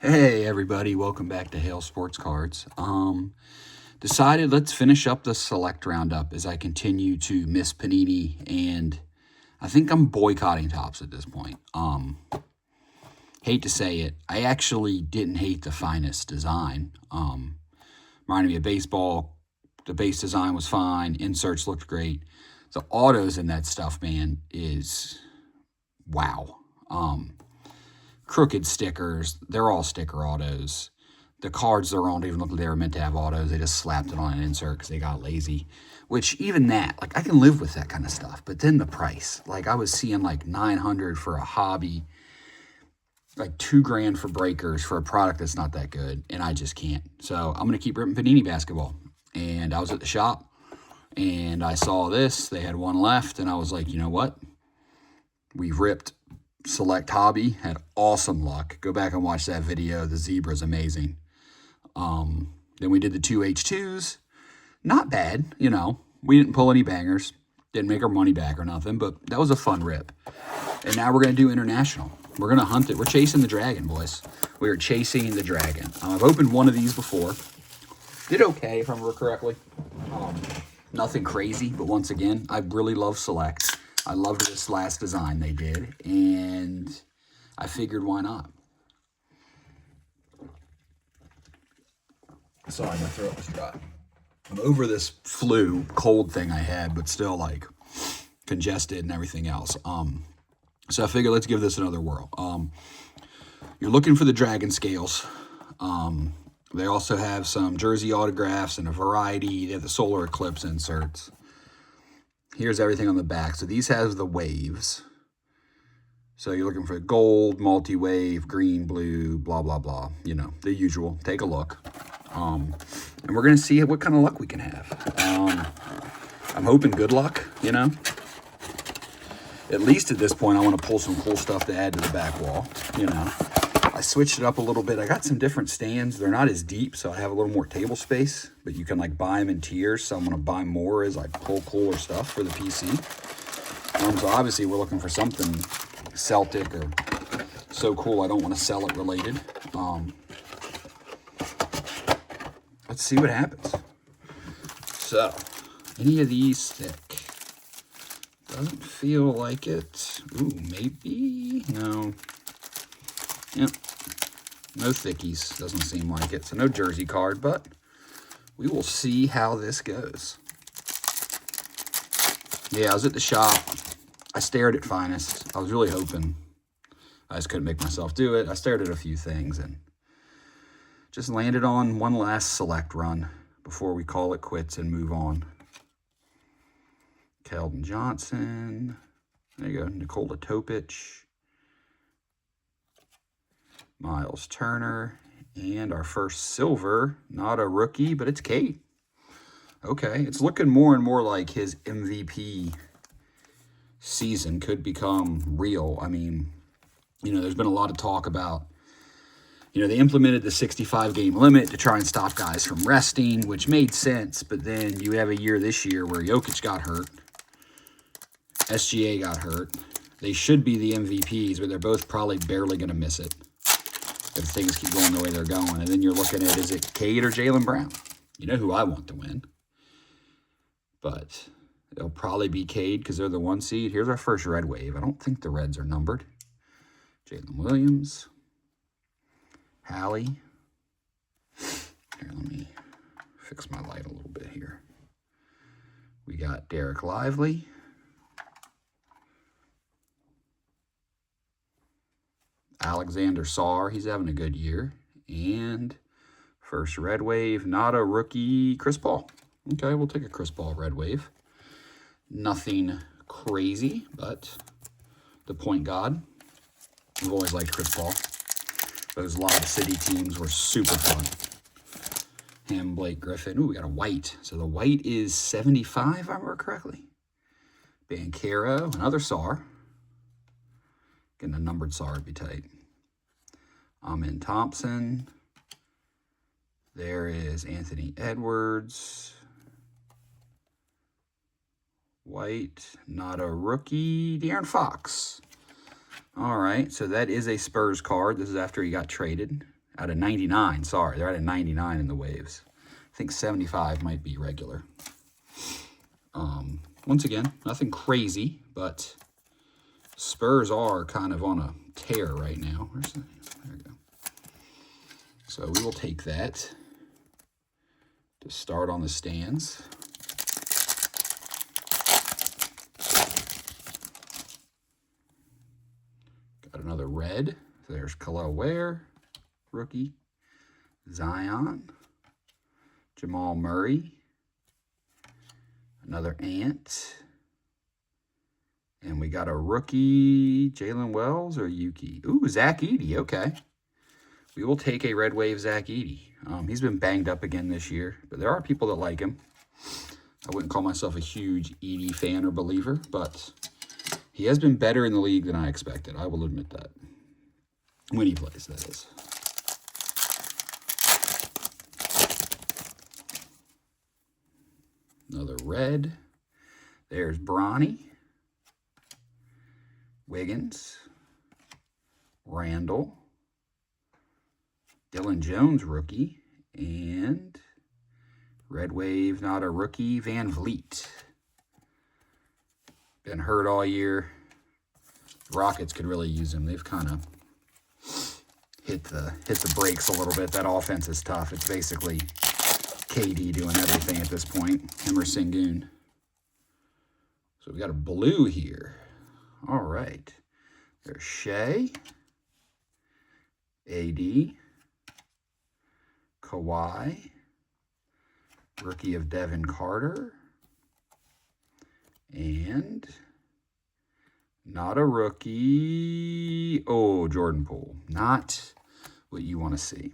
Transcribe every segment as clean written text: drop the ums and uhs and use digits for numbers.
Hey everybody, welcome back to Hale Sports Cards. Decided let's finish up the select roundup as I continue to miss Panini, and I think I'm boycotting Topps at this point. Hate to say it, I actually didn't hate the finest design. Reminded me of baseball. The base design was fine. Inserts looked great. The autos in that stuff, man, is wow. Crooked stickers. They're all sticker autos. The cards they're on don't even look like they were meant to have autos. They just slapped it on an insert because they got lazy. Which even that, like I can live with that kind of stuff. But then the price, like I was seeing like $900 for a hobby, like $2,000 for breakers for a product that's not that good, and I just can't. So I'm gonna keep ripping Panini basketball. And I was at the shop, and I saw this. They had one left, and I was like, you know what? We ripped Select Hobby, had awesome luck. Go back and watch that video. The zebra's amazing. Then we did the 2H2s. Not bad, you know. We didn't pull any bangers. Didn't make our money back or nothing, but that was a fun rip. And now we're going to do international. We're going to hunt it. We're chasing the dragon, boys. We are chasing the dragon. I've opened one of these before. Did okay, if I remember correctly. Nothing crazy, but once again, I really love Select. I loved this last design they did, and I figured why not. Sorry, my throat was dry. I'm over this flu, cold thing I had, but still like congested and everything else. So I figured let's give this another whirl. You're looking for the dragon scales. They also have some jersey autographs and a variety. They have the solar eclipse inserts. Here's everything on the back. So these have the waves. So you're looking for gold, multi-wave, green, blue, blah, blah, blah. You know, the usual. Take a look. And we're going to see what kind of luck we can have. I'm hoping good luck, you know. At least at this point, I want to pull some cool stuff to add to the back wall, you know. I switched it up a little bit. I got some different stands. They're not as deep, so I have a little more table space, but you can like buy them in tiers. So I'm going to buy more as I pull cooler stuff for the PC. So obviously we're looking for something Celtic or so cool I don't want to sell it related. Let's see what happens. So, any of these stick? Doesn't feel like it. Ooh, maybe? No. Yep. No thickies. Doesn't seem like it. So no jersey card, but we will see how this goes. Yeah, I was at the shop. I stared at Finest. I was really hoping. I just couldn't make myself do it. I stared at a few things and just landed on one last select run before we call it quits and move on. Keldon Johnson. There you go. Nikola Topic. Miles Turner. And our first silver. Not a rookie, but it's Cade. Okay. It's looking more and more like his MVP season could become real. I mean, you know, there's been a lot of talk about, you know, they implemented the 65-game limit to try and stop guys from resting, which made sense. But then you have a year this year where Jokic got hurt. SGA got hurt. They should be the MVPs, but they're both probably barely going to miss it if things keep going the way they're going. And then you're looking at, is it Cade or Jaylen Brown? You know who I want to win. But it'll probably be Cade because they're the 1 seed. Here's our first red wave. I don't think the reds are numbered. Jalen Williams. Hallie. Here, let me fix my light a little bit here. We got Derek Lively. Alexander Sarr, he's having a good year. And first red wave, not a rookie, Chris Paul. Okay, we'll take a Chris Paul red wave. Nothing crazy, but the point guard. I've always liked Chris Paul. Those Lob City teams were super fun. Him, Blake Griffin. Ooh, we got a white. So the white is 75, if I remember correctly. Banchero, another Sarr. Getting a numbered Sarr would be tight. Amen Thompson. There is Anthony Edwards. White, not a rookie. De'Aaron Fox. All right, so that is a Spurs card. This is after he got traded. Out of 99, sorry. They're out of 99 in the waves. I think 75 might be regular. Once again, nothing crazy, but Spurs are kind of on a tear right now. Where's the, there we go. So we will take that to start on the stands. Got another red. There's Khalil Ware, rookie. Zion. Jamal Murray. Another Ant. And we got a rookie, Jalen Wells or Yuki. Ooh, Zach Edey, okay. We will take a Red Wave Zach Edey. He's been banged up again this year, but there are people that like him. I wouldn't call myself a huge Edey fan or believer, but he has been better in the league than I expected. I will admit that. When he plays, that is. Another red. There's Bronny. Wiggins. Randall. Dylan Jones, rookie. And Red Wave, not a rookie, Van Vliet. Been hurt all year. Rockets could really use him. They've kind of hit the brakes a little bit. That offense is tough. It's basically KD doing everything at this point. Him or Sengun. So we got a blue here. All right. There's Shea. AD. Kawhi. Rookie of Devin Carter. And not a rookie. Oh, Jordan Poole. Not what you want to see.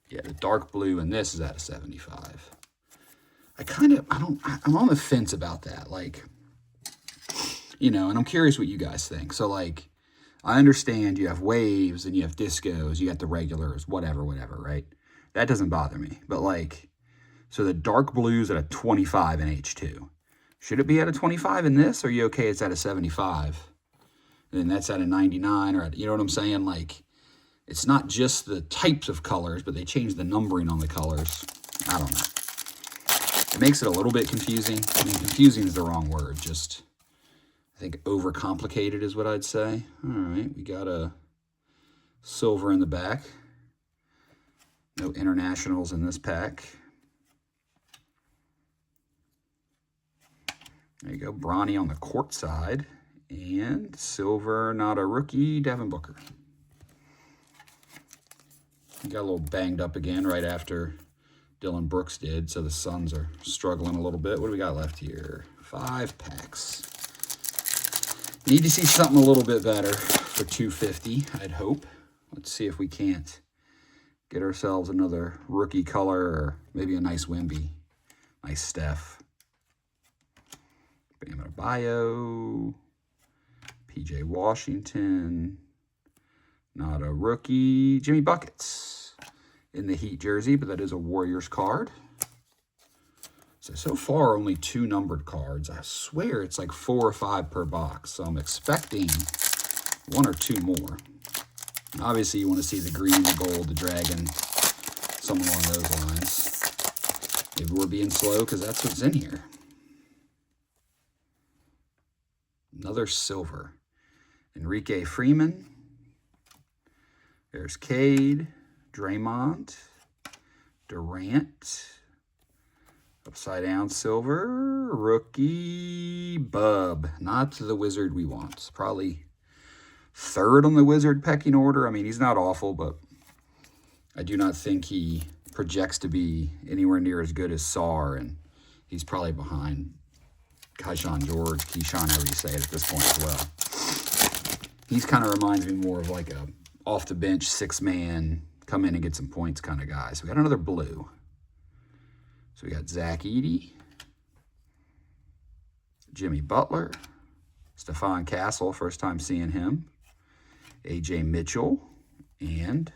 Yeah, the dark blue in this is at a 75. I'm on the fence about that. Like, you know, and I'm curious what you guys think. So, like, I understand you have waves and you have discos, you got the regulars, whatever, right? That doesn't bother me. But, like, so the dark blue's at a 25 in H2. Should it be at a 25 in this, or are you okay it's at a 75? And then that's at a 99, or you know what I'm saying? Like, it's not just the types of colors, but they change the numbering on the colors. I don't know. It makes it a little bit confusing. I mean, confusing is the wrong word. Just, I think overcomplicated is what I'd say. All right, we got a silver in the back. No internationals in this pack. There you go, Bronny on the court side. And silver, not a rookie, Devin Booker. He got a little banged up again right after Dylan Brooks did, so the Suns are struggling a little bit. What do we got left here? 5 packs. Need to see something a little bit better for 250, I'd hope. Let's see if we can't get ourselves another rookie color or maybe a nice Wemby. Nice Steph. Bam Adebayo. PJ Washington. Not a rookie. Jimmy Buckets in the Heat jersey, but that is a Warriors card. So far, only 2 numbered cards. I swear it's like 4 or 5 per box. So I'm expecting 1 or 2 more. And obviously, you want to see the green, the gold, the dragon, something along those lines. Maybe we're being slow because that's what's in here. Another silver. Enrique Freeman. There's Cade, Draymond, Durant, upside down silver, rookie, Bub. Not the wizard we want. Probably 3rd on the wizard pecking order. I mean, he's not awful, but I do not think he projects to be anywhere near as good as Sarr, and he's probably behind Keyshawn George, Keyshawn, however you say it at this point as well. He's kind of reminds me more of like a off the bench, 6-man, come in and get some points kind of guy. So we got another blue. So we got Zach Edey, Jimmy Butler, Stephon Castle, first time seeing him, AJ Mitchell, and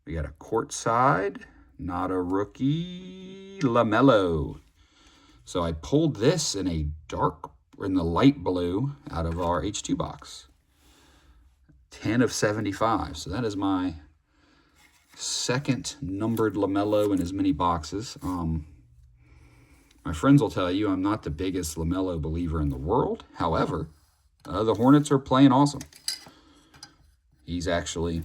we got a courtside, not a rookie, LaMelo. So I pulled this in the light blue out of our H2 box. 10 of 75. So that is my second numbered LaMelo in as many boxes. My friends will tell you I'm not the biggest LaMelo believer in the world. However, the Hornets are playing awesome. He's actually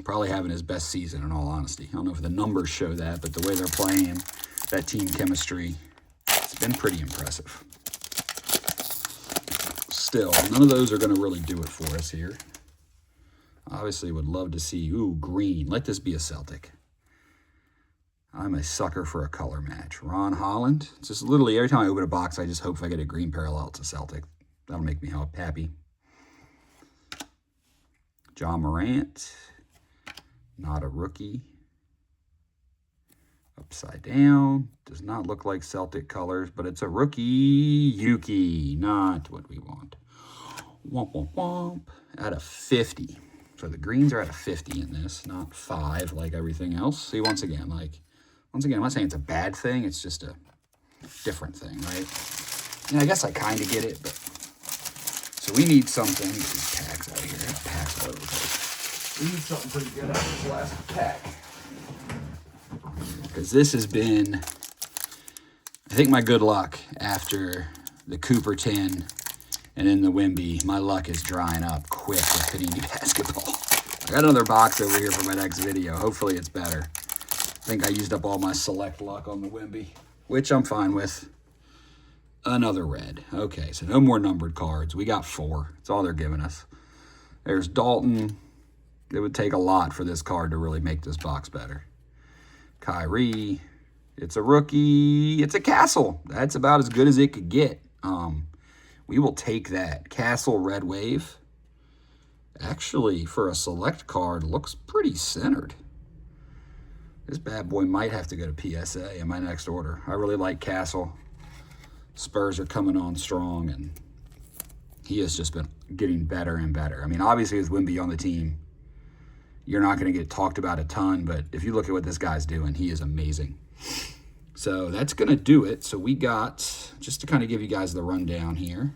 probably having his best season, in all honesty. I don't know if the numbers show that, but the way they're playing, that team chemistry, it's been pretty impressive. Still, none of those are going to really do it for us here. Obviously, would love to see, ooh, green. Let this be a Celtic. I'm a sucker for a color match. Ron Holland. It's just literally every time I open a box, I just hope if I get a green parallel, it's a Celtic. That'll make me happy. John Morant. Not a rookie. Upside down. Does not look like Celtic colors, but it's a rookie. Yuki. Not what we want. Womp, womp, womp. Out of 50. So the greens are at a 50 in this, not 5 like everything else. See, once again, I'm not saying it's a bad thing. It's just a different thing, right? And I guess I kind of get it, but... So we need something. Get these packs out of here. There's packs all over the place. We need something pretty good out of this last pack. Because this has been, I think, my good luck after the Cooper 10 and then the Wemby. My luck is drying up quick with Panini Basketball. I got another box over here for my next video. Hopefully it's better. I think I used up all my select luck on the Wemby, which I'm fine with. Another red. Okay, so no more numbered cards. We got 4. That's all they're giving us. There's Dalton. It would take a lot for this card to really make this box better. Kyrie. It's a rookie. It's a Castle. That's about as good as it could get. We will take that. Castle Red Wave. Actually, for a select card, looks pretty centered. This bad boy might have to go to PSA in my next order. I really like Castle. Spurs are coming on strong, and he has just been getting better and better. I mean, obviously, with Wemby on the team, you're not going to get talked about a ton, but if you look at what this guy's doing, he is amazing. So that's going to do it. So we got, just to kind of give you guys the rundown here,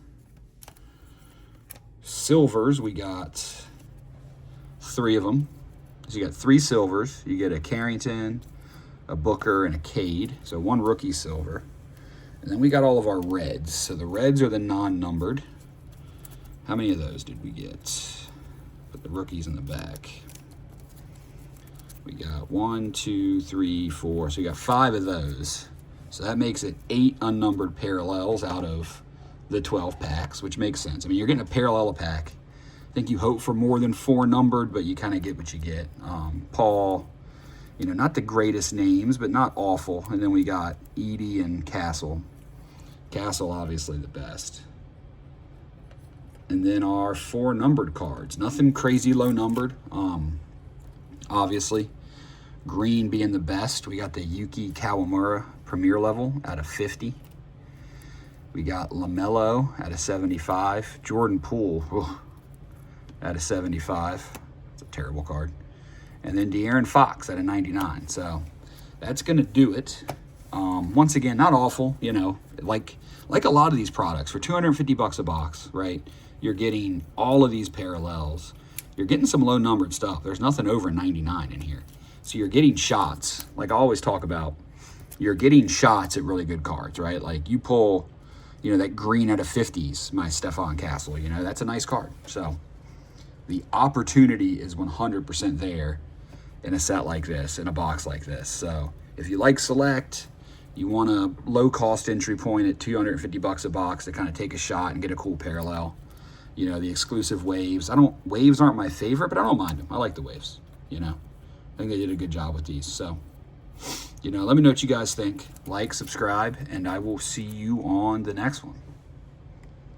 silvers, we got 3 of them. So you got 3 silvers. You get a Carrington, a Booker, and a Cade. So 1 rookie silver. And then we got all of our reds. So the reds are the non-numbered. How many of those did we get? Put the rookies in the back. We got 1, 2, 3, 4. So we got 5 of those. So that makes it 8 unnumbered parallels out of the 12 packs, which makes sense. I mean, you're getting a parallel a pack. I think you hope for more than 4 numbered, but you kind of get what you get. Paul, you know, not the greatest names, but not awful. And then we got Edie and Castle. Castle, obviously the best. And then our 4 numbered cards. Nothing crazy low numbered, obviously. Green being the best. We got the Yuki Kawamura Premier level out of 50. We got LaMelo at a 75. Jordan Poole at a 75. It's a terrible card. And then De'Aaron Fox at a 99. So that's going to do it. Once again, not awful, you know, like a lot of these products. For $250 a box, right, you're getting all of these parallels. You're getting some low-numbered stuff. There's nothing over 99 in here. So you're getting shots. Like I always talk about, you're getting shots at really good cards, right? Like you pull, you know, that green out of 50s, my Stephon Castle, you know, that's a nice card. So the opportunity is 100% there in a set like this, in a box like this. So if you like Select, you want a low-cost entry point at $250 a box to kind of take a shot and get a cool parallel. You know, the exclusive waves. Waves aren't my favorite, but I don't mind them. I like the waves, you know. I think they did a good job with these. So, you know, let me know what you guys think. Like, subscribe, and I will see you on the next one.